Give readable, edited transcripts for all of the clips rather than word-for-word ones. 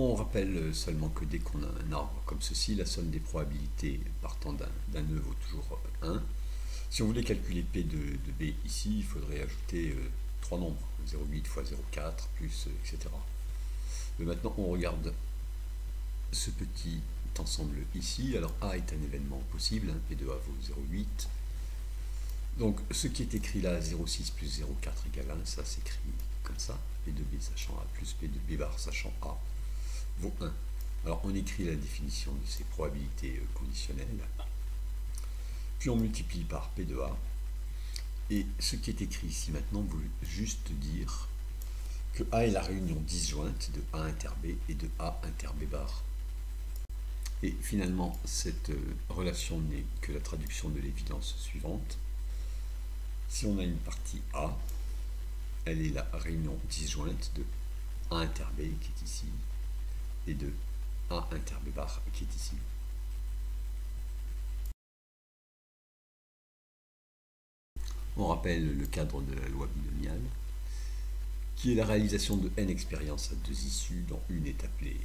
on rappelle seulement que dès qu'on a un arbre comme ceci, la somme des probabilités partant d'un nœud vaut toujours 1. Si on voulait calculer P de B ici, il faudrait ajouter 3 nombres, 0,8 fois 0,4, plus, etc. Mais maintenant, on regarde ce petit ensemble ici. Alors A est un événement possible, P de A vaut 0,8. Donc ce qui est écrit là, 0,6 plus 0,4 égale 1, ça s'écrit comme ça. P de B sachant A plus P de B bar sachant A vaut 1. Alors on écrit la définition de ces probabilités conditionnelles. Puis on multiplie par P de A. Et ce qui est écrit ici maintenant veut juste dire que A est la réunion disjointe de A inter B et de A inter B bar. Et finalement, cette relation n'est que la traduction de l'évidence suivante. Si on a une partie A, elle est la réunion disjointe de A inter B qui est ici et de A inter B bar qui est ici. On rappelle le cadre de la loi binomiale, qui est la réalisation de n expériences à deux issues, dont une est appelée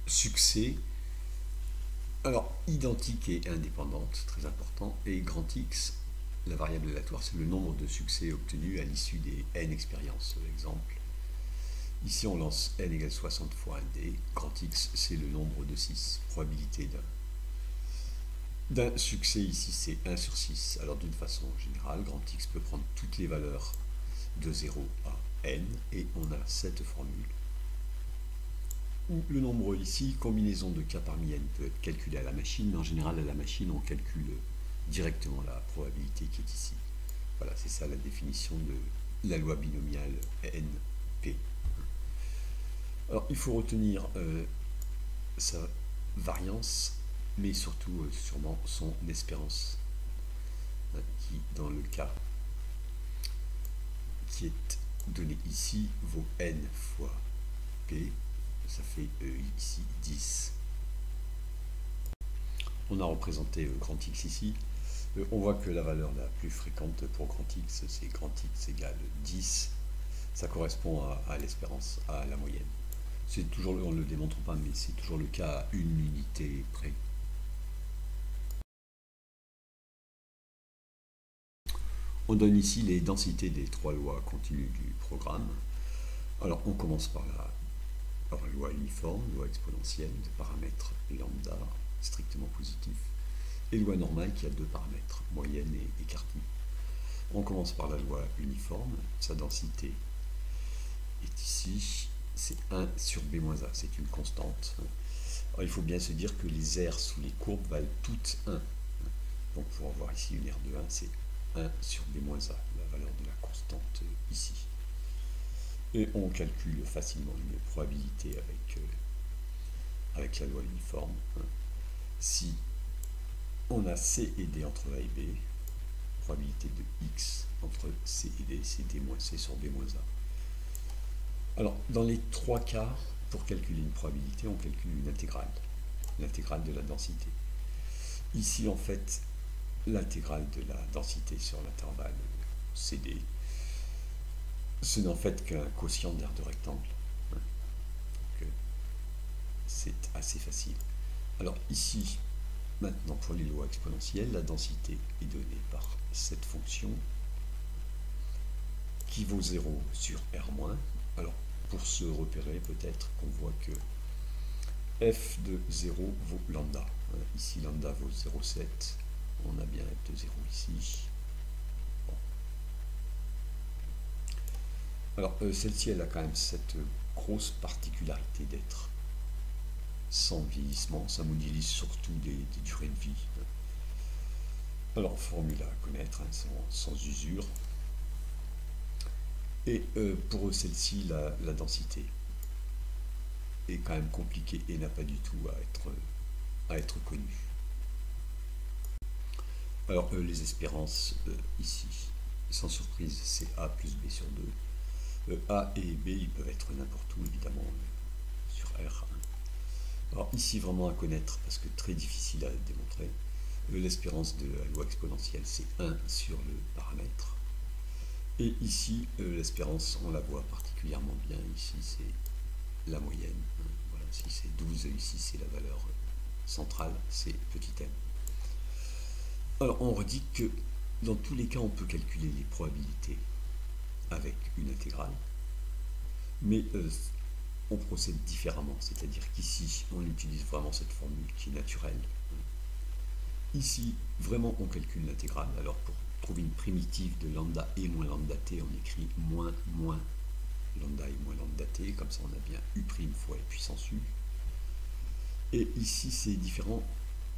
succès. Alors, identique et indépendante, très important, et grand X, la variable aléatoire, c'est le nombre de succès obtenus à l'issue des n expériences. Exemple, ici on lance n égale 60 fois 1d, grand X c'est le nombre de 6, probabilité d'un succès ici c'est 1 sur 6. Alors d'une façon générale, grand X peut prendre toutes les valeurs de 0 à n, et on a cette formule. Le nombre ici, combinaison de k parmi n, peut être calculé à la machine, mais en général à la machine on calcule directement la probabilité qui est ici. Voilà, c'est ça la définition de la loi binomiale NP. Alors il faut retenir sa variance, mais surtout sûrement son espérance, qui dans le cas qui est donné ici vaut n fois p, ça fait ici 10. On a représenté grand X ici. On voit que la valeur la plus fréquente pour grand X, c'est grand X égale 10. Ça correspond à l'espérance, à la moyenne. C'est toujours, on ne le démontre pas, mais c'est toujours le cas à une unité près. On donne ici les densités des trois lois continues du programme. Alors on commence par la loi uniforme, loi exponentielle de paramètres lambda strictement positif, et loi normale qui a deux paramètres, moyenne et écartée. On commence par la loi uniforme, sa densité est ici, c'est 1 sur b-a, c'est une constante. Alors, il faut bien se dire que les aires sous les courbes valent toutes 1. Donc pour avoir ici une aire de 1, c'est 1 sur b-a, la valeur de la constante ici. Et on calcule facilement une probabilité avec la loi uniforme. Si on a C et D entre A et B, probabilité de X entre C et D, c'est D moins C sur B moins A. Alors, dans les trois cas, pour calculer une probabilité, on calcule une intégrale, l'intégrale de la densité. Ici, en fait, l'intégrale de la densité sur l'intervalle CD, ce n'est en fait qu'un quotient d'aire de rectangle. Donc, c'est assez facile. Alors ici, maintenant pour les lois exponentielles, la densité est donnée par cette fonction qui vaut 0 sur R-. Alors pour se repérer, peut-être qu'on voit que f de 0 vaut lambda. Ici lambda vaut 0,7. On a bien f de 0 ici. Bon. Alors celle-ci, elle a quand même cette grosse particularité d'être sans vieillissement, ça modélise surtout des durées de vie. Alors, formule à connaître, sans usure. Et pour celle-ci, la densité est quand même compliquée et n'a pas du tout à être connue. Alors, les espérances ici, sans surprise, c'est A plus B sur 2. A et B, ils peuvent être n'importe où, évidemment, sur R. Alors ici, vraiment à connaître, parce que très difficile à démontrer, l'espérance de la loi exponentielle, c'est 1 sur le paramètre. Et ici, l'espérance, on la voit particulièrement bien, ici c'est la moyenne. Voilà. Si c'est 12, ici c'est la valeur centrale, c'est petit m. Alors on redit que dans tous les cas on peut calculer les probabilités avec une intégrale, mais on procède différemment, c'est-à-dire qu'ici on utilise vraiment cette formule qui est naturelle. Ici vraiment on calcule l'intégrale. Alors pour trouver une primitive de lambda et moins lambda t, on écrit moins lambda et moins lambda t, comme ça on a bien u' fois la puissance u. Et ici c'est différent,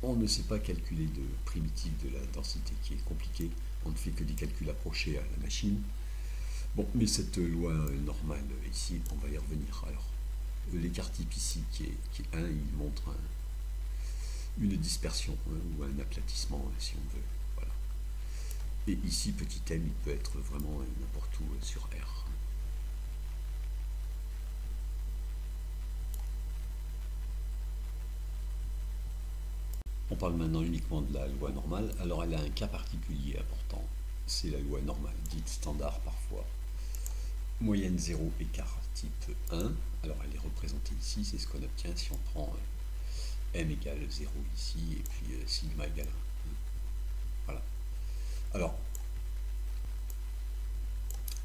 on ne sait pas calculer de primitive de la densité qui est compliquée, on ne fait que des calculs approchés à la machine. Bon, mais cette loi normale ici, on va y revenir. Alors, l'écart type ici qui est 1, il montre une dispersion ou un aplatissement si on veut. Voilà. Et ici, petit m, il peut être vraiment n'importe où sur R. On parle maintenant uniquement de la loi normale. Alors elle a un cas particulier important, c'est la loi normale, dite standard parfois. Moyenne 0, écart type 1. Alors elle est représentée ici, c'est ce qu'on obtient si on prend m égale 0 ici, et puis sigma égale 1. Voilà. Alors,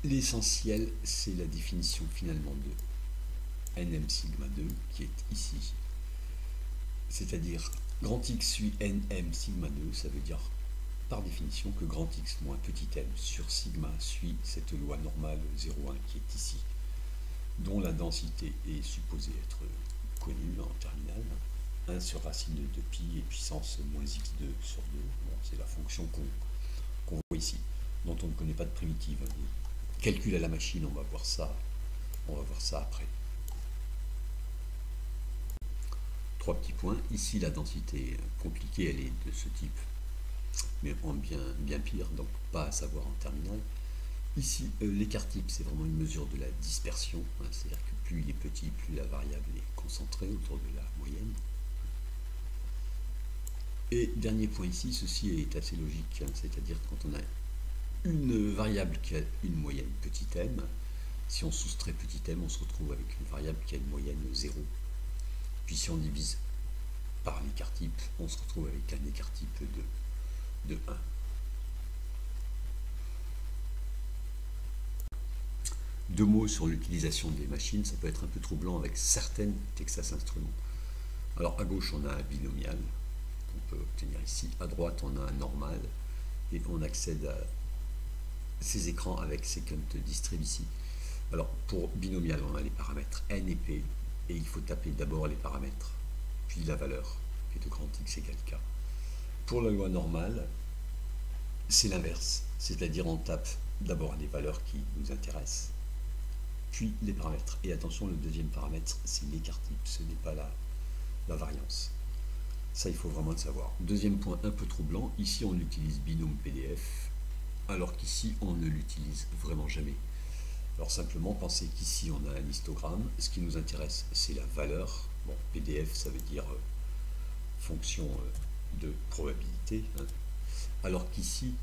l'essentiel, c'est la définition finalement de nm sigma 2, qui est ici. C'est-à-dire, grand X suit nm sigma 2, ça veut dire par définition que grand X moins petit m sur sigma suit cette loi normale 0,1 qui est ici, dont la densité est supposée être connue en terminale. 1 sur racine de 2pi et puissance moins x2 sur 2. Bon, c'est la fonction qu'on voit ici, dont on ne connaît pas de primitive. Calcul à la machine, on va voir ça après. 3 petits points. Ici, la densité compliquée, elle est de ce type, mais en bien pire, donc pas à savoir en terminale. Ici, l'écart type, c'est vraiment une mesure de la dispersion, c'est-à-dire que plus il est petit, plus la variable est concentrée autour de la moyenne. Et dernier point ici, ceci est assez logique, c'est-à-dire quand on a une variable qui a une moyenne petit m, si on soustrait petit m, on se retrouve avec une variable qui a une moyenne 0. Puis si on divise par l'écart type, on se retrouve avec un écart type de 1. Deux mots sur l'utilisation des machines, ça peut être un peu troublant avec certaines Texas Instruments. Alors à gauche on a un binomial qu'on peut obtenir ici, à droite on a un normal et on accède à ces écrans avec Second Distrib ici. Alors pour binomial on a les paramètres n et p et il faut taper d'abord les paramètres puis la valeur qui est de grand X égale K. Pour la loi normale c'est l'inverse, c'est-à-dire on tape d'abord les valeurs qui nous intéressent puis les paramètres. Et attention, le deuxième paramètre, c'est l'écart type, ce n'est pas la variance. Ça, il faut vraiment le savoir. Deuxième point un peu troublant, ici on utilise binôme PDF, alors qu'ici on ne l'utilise vraiment jamais. Alors simplement, pensez qu'ici on a un histogramme, ce qui nous intéresse, c'est la valeur. Bon, PDF, ça veut dire fonction de probabilité, alors qu'ici,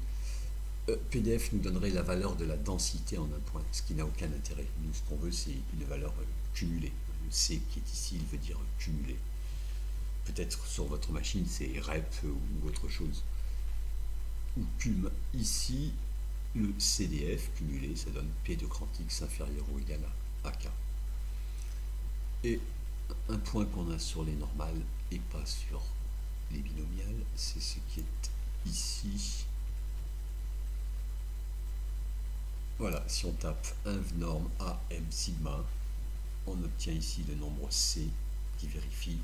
PDF nous donnerait la valeur de la densité en un point, ce qui n'a aucun intérêt. Nous, ce qu'on veut, c'est une valeur cumulée. Le C qui est ici, il veut dire cumulé. Peut-être sur votre machine, c'est rep ou autre chose. Ou cum. Ici, le CDF cumulé, ça donne P de grand X inférieur ou égal à AK. Et un point qu'on a sur les normales et pas sur les binomiales, c'est ce qui est ici. Voilà, si on tape inv norme a m sigma, on obtient ici le nombre C qui vérifie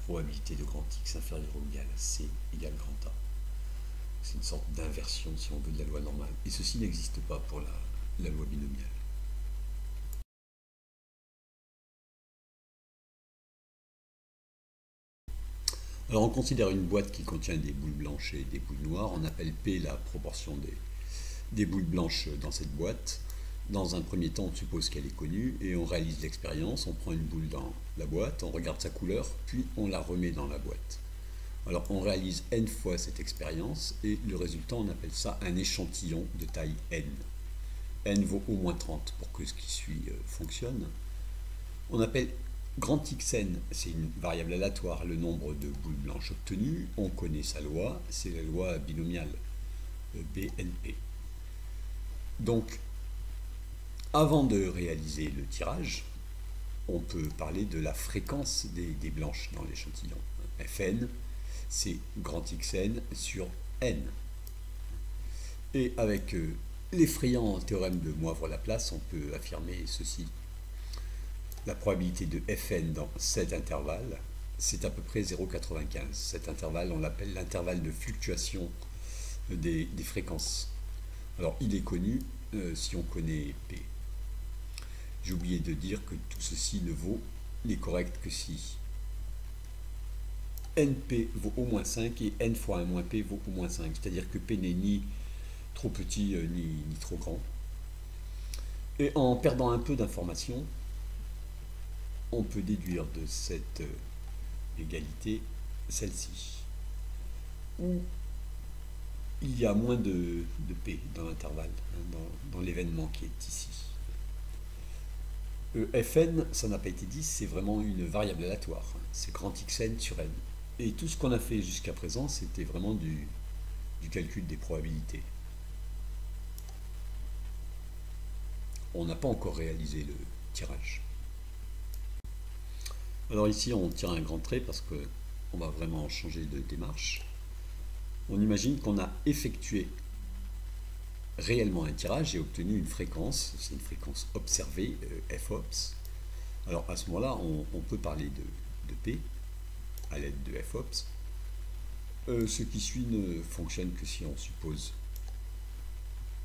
probabilité de grand X inférieur ou égal à C égale grand A. C'est une sorte d'inversion, si on veut, de la loi normale. Et ceci n'existe pas pour la loi binomiale. Alors on considère une boîte qui contient des boules blanches et des boules noires. On appelle P la proportion des boules blanches dans cette boîte. Dans un premier temps, on suppose qu'elle est connue et on réalise l'expérience. On prend une boule dans la boîte, on regarde sa couleur, puis on la remet dans la boîte. Alors on réalise n fois cette expérience et le résultat, on appelle ça un échantillon de taille n. N vaut au moins 30 pour que ce qui suit fonctionne. On appelle grand Xn, c'est une variable aléatoire, le nombre de boules blanches obtenues. On connaît sa loi, c'est la loi binomiale BNP. Donc, avant de réaliser le tirage, on peut parler de la fréquence des blanches dans l'échantillon. Fn, c'est grand Xn sur n. Et avec l'effrayant théorème de Moivre-Laplace, on peut affirmer ceci. La probabilité de Fn dans cet intervalle, c'est à peu près 0,95. Cet intervalle, on l'appelle l'intervalle de fluctuation des fréquences. Alors, il est connu si on connaît P. J'ai oublié de dire que tout ceci n'est correct que si NP vaut au moins 5 et N fois 1 moins P vaut au moins 5. C'est-à-dire que P n'est ni trop petit ni trop grand. Et en perdant un peu d'informations, on peut déduire de cette égalité celle-ci, où il y a moins de P dans l'intervalle, dans l'événement qui est ici. Fn, ça n'a pas été dit, c'est vraiment une variable aléatoire, c'est grand Xn sur n. Et tout ce qu'on a fait jusqu'à présent, c'était vraiment du calcul des probabilités. On n'a pas encore réalisé le tirage. Alors ici, on tire un grand trait parce qu'on va vraiment changer de démarche. On imagine qu'on a effectué réellement un tirage et obtenu une fréquence, c'est une fréquence observée, fops. Alors à ce moment-là, on peut parler de P à l'aide de fops. Ce qui suit ne fonctionne que si on suppose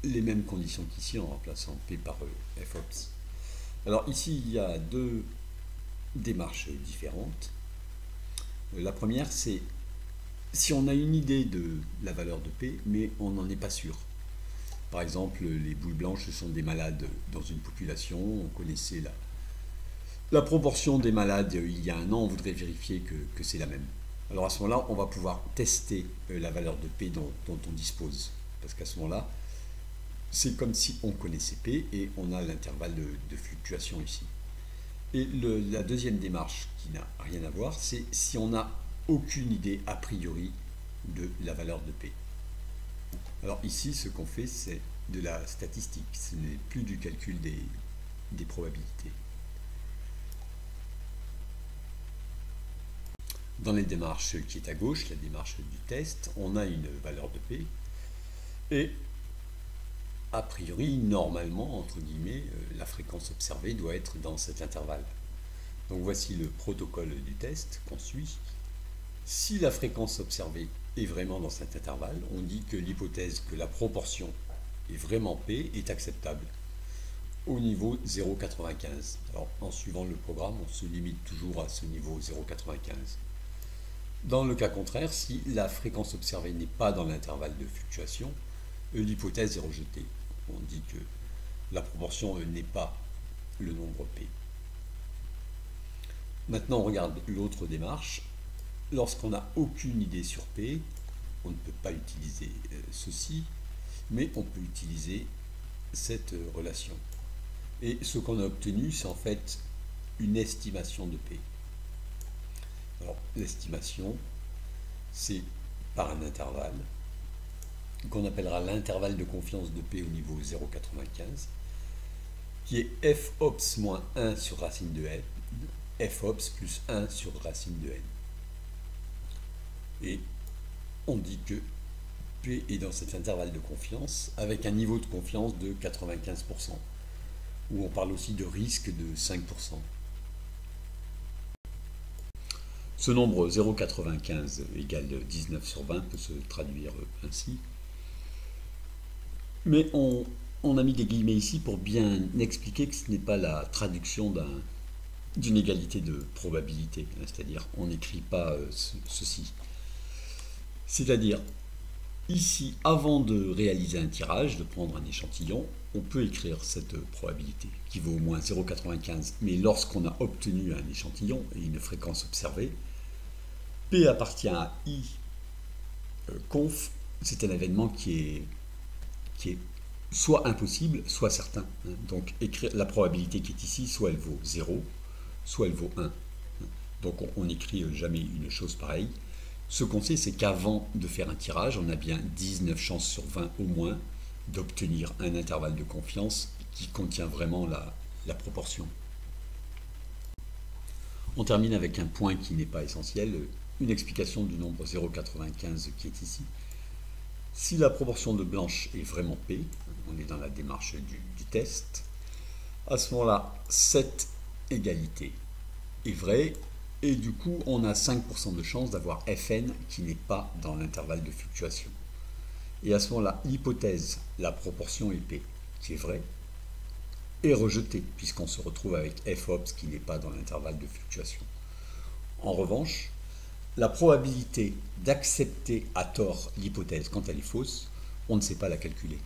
les mêmes conditions qu'ici en remplaçant P par fops. Alors ici, il y a deux démarches différentes. La première, c'est si on a une idée de la valeur de P, mais on n'en est pas sûr. Par exemple, les boules blanches, ce sont des malades dans une population. On connaissait la proportion des malades il y a un an. On voudrait vérifier que c'est la même. Alors à ce moment-là, on va pouvoir tester la valeur de P dont on dispose. Parce qu'à ce moment-là, c'est comme si on connaissait P et on a l'intervalle de fluctuation ici. Et la deuxième démarche qui n'a rien à voir, c'est si on n'a aucune idée a priori de la valeur de P. Alors ici, ce qu'on fait, c'est de la statistique, ce n'est plus du calcul des probabilités. Dans les démarches qui est à gauche, la démarche du test, on a une valeur de P, et a priori, normalement, entre guillemets, la fréquence observée doit être dans cet intervalle. Donc voici le protocole du test qu'on suit. Si la fréquence observée est vraiment dans cet intervalle, on dit que l'hypothèse que la proportion est vraiment P est acceptable au niveau 0,95. Alors en suivant le programme, on se limite toujours à ce niveau 0,95. Dans le cas contraire, si la fréquence observée n'est pas dans l'intervalle de fluctuation, l'hypothèse est rejetée. On dit que la proportion n'est pas le nombre P. Maintenant, on regarde l'autre démarche. Lorsqu'on n'a aucune idée sur P, on ne peut pas utiliser ceci, mais on peut utiliser cette relation. Et ce qu'on a obtenu, c'est en fait une estimation de P. Alors, l'estimation, c'est par un intervalle, qu'on appellera l'intervalle de confiance de P au niveau 0,95, qui est fops moins 1 sur racine de n, fops plus 1 sur racine de n. Et on dit que P est dans cet intervalle de confiance avec un niveau de confiance de 95%, où on parle aussi de risque de 5%. Ce nombre 0,95 égale 19 sur 20 peut se traduire ainsi. Mais on a mis des guillemets ici pour bien expliquer que ce n'est pas la traduction d'une égalité de probabilité, c'est-à-dire on n'écrit pas ceci. C'est-à-dire, ici, avant de réaliser un tirage, de prendre un échantillon, on peut écrire cette probabilité qui vaut au moins 0,95. Mais lorsqu'on a obtenu un échantillon et une fréquence observée, P appartient à I conf, c'est un événement qui est soit impossible, soit certain. Donc écrire la probabilité qui est ici, soit elle vaut 0, soit elle vaut 1. Donc on n'écrit jamais une chose pareille. Ce qu'on sait, c'est qu'avant de faire un tirage, on a bien 19 chances sur 20 au moins d'obtenir un intervalle de confiance qui contient vraiment la proportion. On termine avec un point qui n'est pas essentiel, une explication du nombre 0,95 qui est ici. Si la proportion de blanches est vraiment P, on est dans la démarche du test, à ce moment-là, cette égalité est vraie, et du coup, on a 5% de chance d'avoir Fn qui n'est pas dans l'intervalle de fluctuation. Et à ce moment-là, l'hypothèse, la proportion est P, qui est vraie, est rejetée, puisqu'on se retrouve avec Fops qui n'est pas dans l'intervalle de fluctuation. En revanche, la probabilité d'accepter à tort l'hypothèse quand elle est fausse, on ne sait pas la calculer.